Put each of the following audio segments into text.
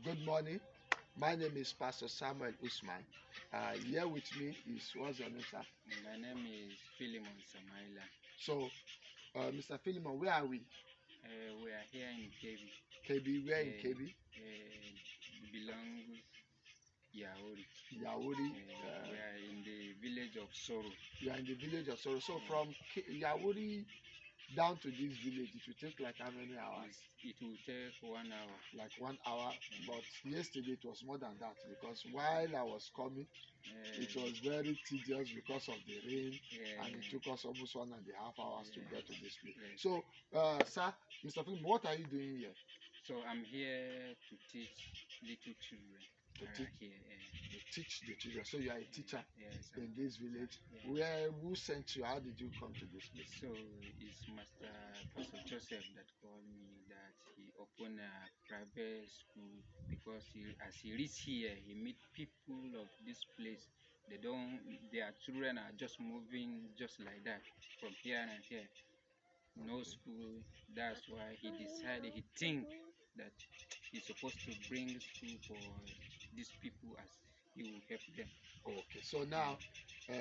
Good morning. My name is Pastor Samuel Usman. Here with me is what's your name, sir? My name is Philemon Samaila. So, Mr. Philemon, where are we? We are here in KB. KB, where in Uh, KB? belongs Yaori. Yauri. We are in the village of Soro. You are in the village of Soro. So, Uh, from Yauri down to this village, it will take like how many hours? it will take 1 hour. Like 1 hour. But yesterday it was more than that because while I was coming, it Uh, was very tedious because of the rain, and it uh, took us almost 1.5 hours to get to yes, this place. yes. So, sir, Mr. Philip, what are you doing here? So I'm here to teach little children To teach, around here. to teach the children. So you are a teacher Yes, I'm in a this teacher. village. Yes. Where who sent you? How did you come to this place? So it's Master Pastor Joseph that called me that he opened a private school because as he reaches here, he meet people of this place. They don't, their children are just moving just like that from here and here. No Okay. school. That's why he decided, he think that he's supposed to bring school for these people as he will help them. Okay, so now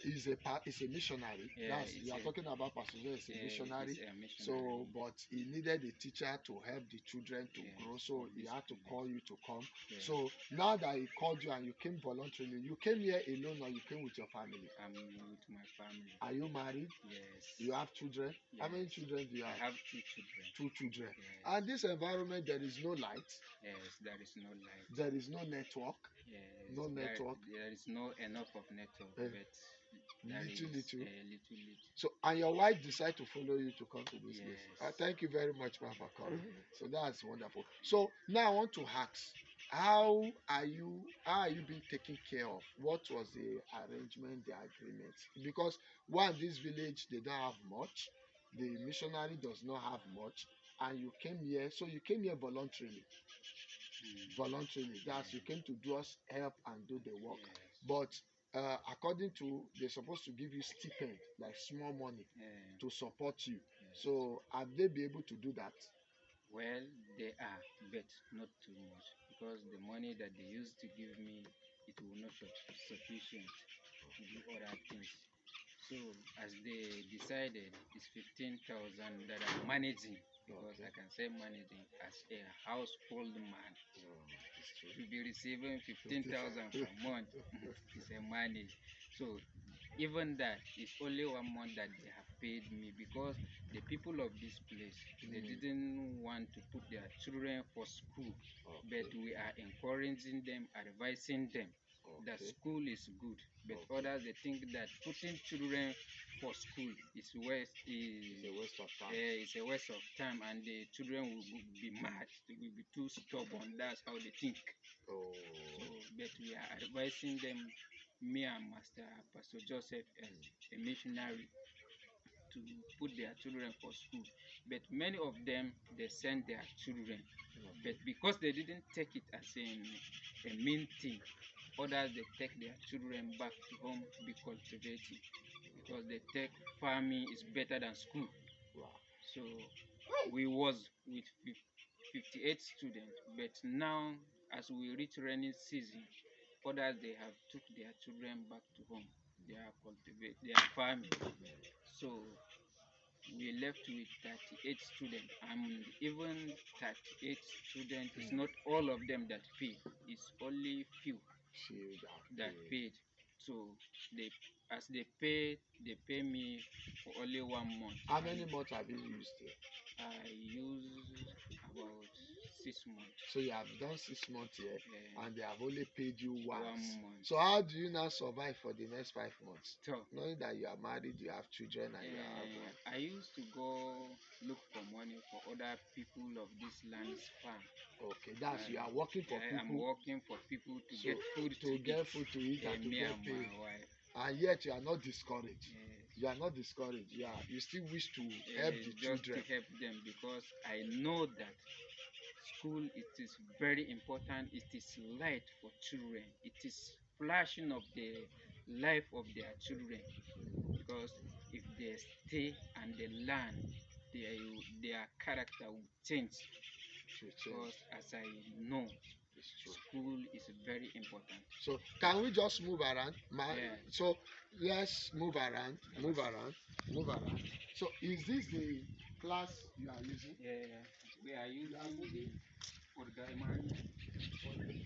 he's a missionary. Yeah, That's you are talking about Pastor Joe is a it's missionary. a missionary. So, but he needed a teacher to help the children to Yes, grow. So of he this had to village. call you to come. Yes. So now that he called you and you came voluntarily, you came here alone or you came with your family? I'm with my family. Are you married? Yes. You have children? How many Yes. children do you I have? have two children. Two children. Yes. And this environment, there is no light. Yes, there is no light. There is no network. Yes. No network. There is no enough of network, Uh, but there is little. a little little. So, and your wife decided to follow you to come to this place. Yes. Thank you very much, man, for coming. So that's wonderful. So now I want to ask, how are you being taken care of? What was the arrangement, the agreement? Because one, this village they don't have much. The missionary does not have much, and you came here. So you came here voluntarily. Voluntarily, that's you Yes. came to do us help and do the work. Yes. But according to they're supposed to give you stipend, like small money Yeah. to support you. Yes. So have they be able to do that? Well, they are, but not too much because the money that they used to give me, it will not sufficient to do other things. So as they decided, it's 15,000 that I'm managing because Okay. I can say managing as a household man It's true. to be receiving 15,000 per month is a manage. So even that is only 1 month that they have paid me because the people of this place they didn't want to put their children for school, but Okay. we are encouraging them, advising them that Okay. school is good, but Okay. others they think that putting children for school is waste It's a waste of time. it's a waste of time and the children will be mad, they will be too stubborn. That's how they think. Oh. So but we are advising them, me and Master Pastor Joseph as a missionary, to put their children for school. But many of them they send their children, but because they didn't take it as a main thing, others they take their children back to home to be cultivating because they take farming is better than school. Wow. So we was with 58 students, but now as we reach rainy season, others they have took their children back to home. They are cultivate, they are farming. So we left with 38 students, and even 38 students is not all of them that pay. It's only few Shield that and paid. So they as they pay me for only 1 month. how many months have you used here? I use about 6 months. So you have done 6 months here, and they have only paid you once. 1 month. So how do you now survive for the next 5 months? So Knowing that you are married, you have children, and you have I used to go look for money for other people of this land's farm. okay, that's you are working for I'm people working for people to so get food to get eat. food to eat and to Me get and paid, my wife. and yet you are not discouraged. Yes. You are not discouraged. You still wish to help the Just children. to help them because I know that school it is very important. It is light for children. It is flashing of the life of their children because if they stay and they learn, their character will change. To change. Because as I know, It's very important. So can we just move around? Yeah. So let's move around, move around, move around. So is this the class you are using? Yeah, we are You are using the moving. Urgaiman. Okay.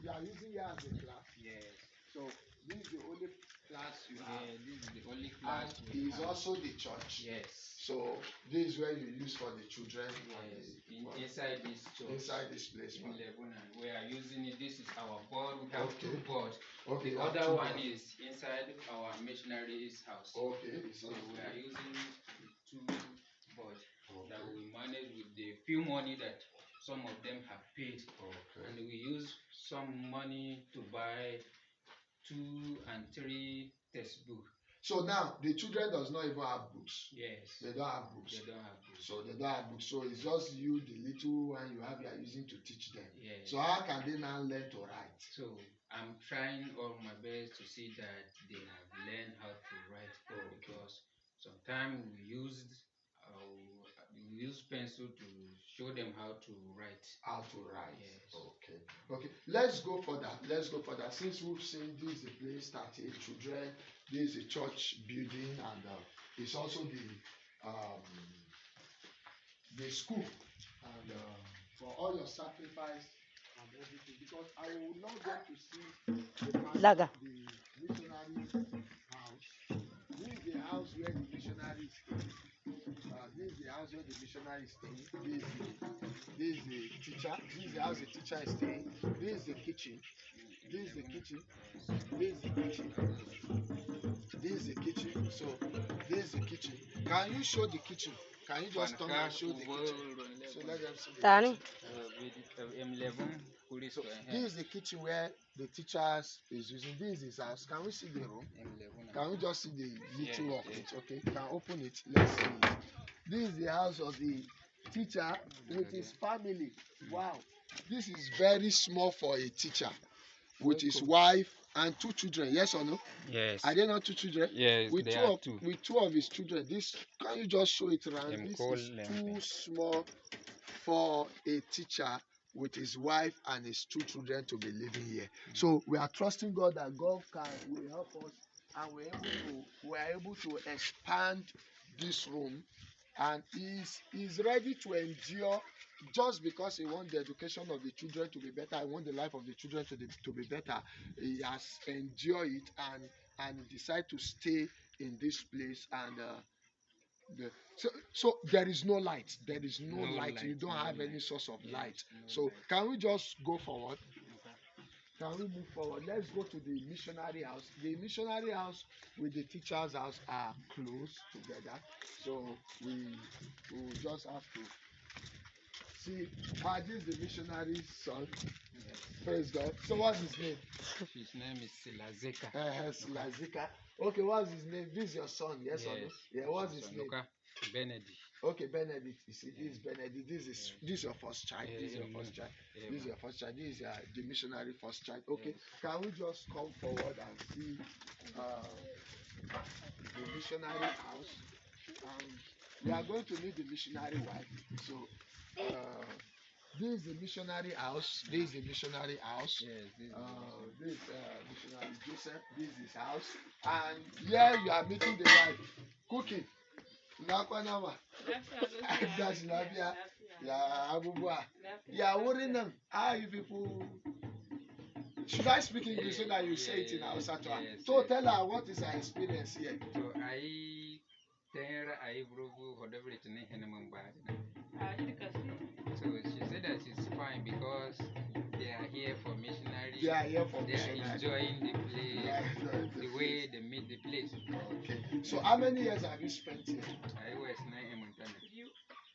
You are using here as a class. Yes. So this is the only class you have. Yeah, this is the only And class we it is have. also the church. Yes. So this is where you use for the children. Yes. And Inside this church. inside this place. In Lebanon, we are using it. This is our board. We have Okay. two boards. Okay. The other one is inside our missionary's house. Okay. So we are using two boards that Okay. we manage with the few money that some of them have paid. Okay. And we use some money to buy 2 and 3 textbooks. So now the children does not even have books. Yes. They don't have books. They don't have books. So they don't have books. So it's just you, the little one you have, you are using to teach them. Yes. So how can they now learn to write? So I'm trying all my best to see that they have learned how to write, because sometimes we use pencil to show them how to write. How to write. Yes. Okay. Okay. Let's go further. Let's go further. Since we've seen this is the place that children, this is a church building, and it's also the school, and for all your sacrifice and everything, because I would not get to see the pastor, the missionary house. This is the house where the missionary is staying. This is the house where the missionary is staying. This is the teacher. This is the house the teacher is staying. This is the kitchen. This is the kitchen. This is the kitchen. This is the kitchen. So this is the kitchen. Can you show the kitchen? Can you just come and show the kitchen? So let them see the kitchen. So this is the kitchen where the teachers is using. This is his house. Can we see the room? Can we just see the little of it? Okay, you can open it. Let's see it. This is the house of the teacher with his family. Wow, this is very small for a teacher with his wife and 2 children. Yes or no? Yes. Are there not 2 children? Yes, with there two are of, 2. With 2 of his children. This, can you just show it around? This is too small for a teacher with his wife and his 2 children to be living here. So we are trusting God that God will help us, and we are able to expand this room, and he's ready to endure. Just because he wants the education of the children to be better, I want the life of the children to be better. He has endured it, and decide to stay in this place. And so there is no light. There is no light. You don't have any source of light. So can we just go forward? Can we move forward? Let's go to the missionary house. The missionary house with the teacher's house are close together. So we will just have to see. This is the missionary's son. Praise God. So what's his name? His name is Silazeka. Silazeka. Okay, what's his name? This is your son, yes or no? Yeah, what's his name? Benedict. Okay, Benedict. You see, this is Benedict. This is your first child. This is your first child. This is your first child. This is the missionary first child. Okay, can we just come forward and see the missionary house? We are going to meet the missionary wife. So this is the missionary house. This is the missionary house. Yes, this is missionary Joseph. This is his house. And here you are meeting the wife. Cooking. Nakwanama. That's Labia. Yeah, Abubuwa. Yeah, Wurinam. How you people? Should I speak English so that you say it in Hausa to her? So tell her what is her experience here. So whatever it So she said that she's fine because they are here for missionaries. They are here for They missionaries. are enjoying the place, the way they meet the place. Okay. So how many years have you spent here? I was 9 months.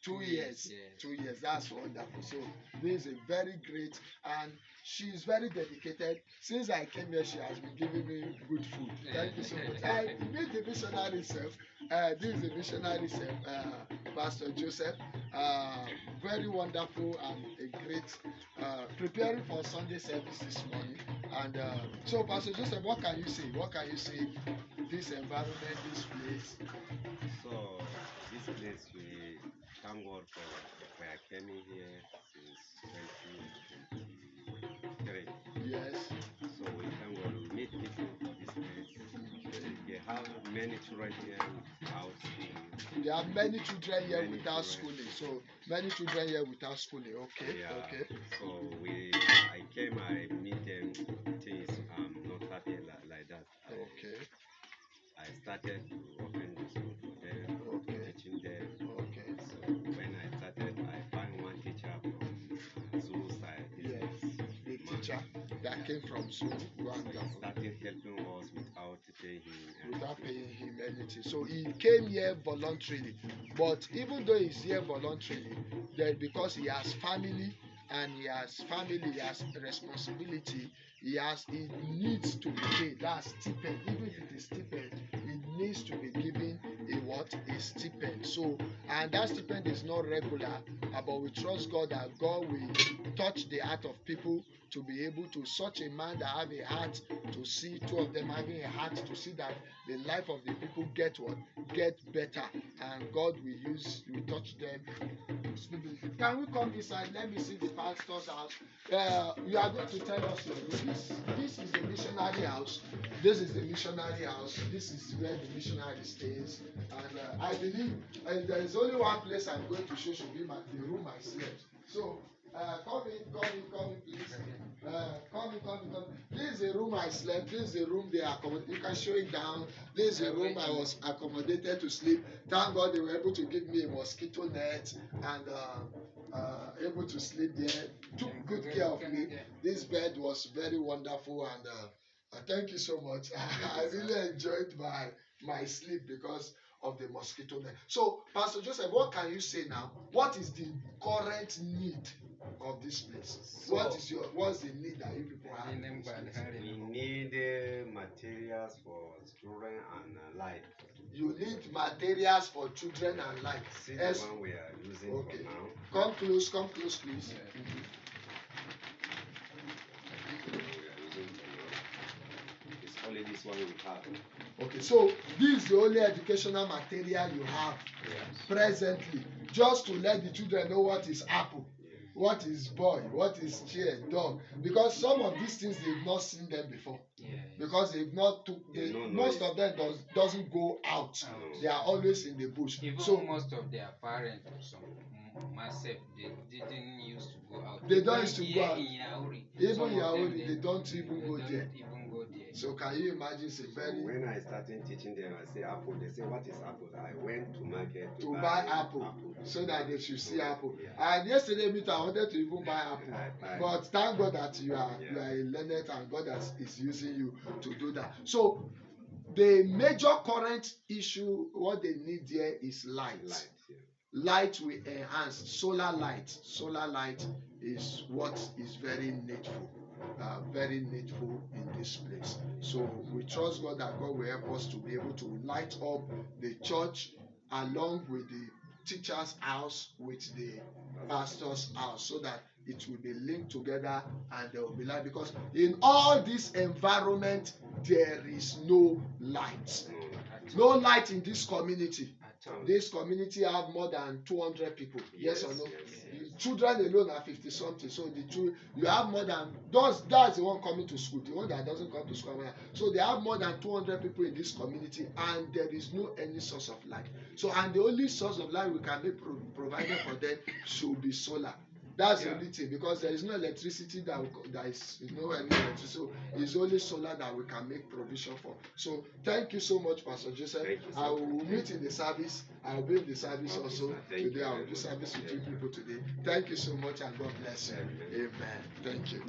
2 years. Yes. 2 years. That's wonderful. So this is a very great, and she is very dedicated. Since I came here, she has been giving me good food. Thank you so much. I meet the missionary self. This is the missionary self, Pastor Joseph. Very wonderful and a great, preparing for Sunday service this morning. And so, Pastor Joseph, what can you say? What can you say? This environment, this place. So this place, we thank God for coming here since 2023. Yes. So we thank God we meet people for this place. They have many children here without school. There are many children here Many without children. schooling. So many children here without schooling. Okay. Yeah. Okay. So I came, I meet them. Things not happy like that. Okay. I started to open the school for them, Okay. teaching them. Okay. So when I started, I found one teacher from Zulu side. His Yes. name is The Man. teacher that came from Zulu. So he Wonderful. started helping us without paying him Without anything. paying him anything. So he came here voluntarily. But even though he's here voluntarily, then because he has family and he has responsibility, he needs to be paid. That's stipend. Even if it is stipend, it needs to be given a what? A stipend. So and that stipend is not regular, but we trust God that God will touch the heart of people to be able to such a man that have a heart to see two of them having a heart to see that the life of the people get what get better and God will touch them. Can we come this side? Let me see the pastor's house. You are going to tell us this is the missionary house. This is the missionary house. This is where the missionary stays. And I believe there is only one place I'm going to show should be the room I slept. So come in, please. Come in. This is the room I slept. This is the room they accommodated. You can show it down. This is the room I was accommodated to sleep. Thank God they were able to give me a mosquito net and able to sleep there. Took good care of me. This bed was very wonderful and thank you so much. I really enjoyed my sleep because of the mosquito net. So, Pastor Joseph, what can you say now? What is the current need of this place? What's the need that you people have? We need materials for children and light. You need materials for children and light. See the one we are using Okay. for now. Come close, please. We are using for now. It's only this one we have. Okay, so this is the only educational material you have presently, just to let the children know what is apple, what is boy, what is chair, dog, because some of these things they've not seen them before. Because they've not took most of them doesn't go out. They are always in the bush. Even so most of their parents, some myself, they didn't used to go out. They don't used to go out. In Yauri. Even Yauri, they don't even go there. Even go there. So can you imagine? It's a very When I started teaching them, I say apple. They say, what is apple? I went to market to buy apple so that they should see apple. And yesterday meet I wanted to even buy apple, but thank God that you are a learner and God is using you to do that. So the major current issue, what they need there is light. Light will enhance. Solar light is what is very needful. Very needful in this place. So we trust God that God will help us to be able to light up the church along with the teacher's house, with the pastor's house, so that it will be linked together and there will be light. Because in all this environment, there is no light. No light in this community. This community have more than 200 people. Yes or no? Yes. Children alone are 50 something. So you have more than that's the one coming to school. The one that doesn't come to school. So they have more than 200 people in this community, and there is no any source of light. So and the only source of light we can be provided for them should be solar. That's the only thing, because there is no electricity that is no any electricity. So it's only solar that we can make provision for. So thank you so much, Pastor Joseph. I will meet in the service. I will be in the service also today. I will do service with you people today. Thank you so much and God bless you. Amen. Thank you.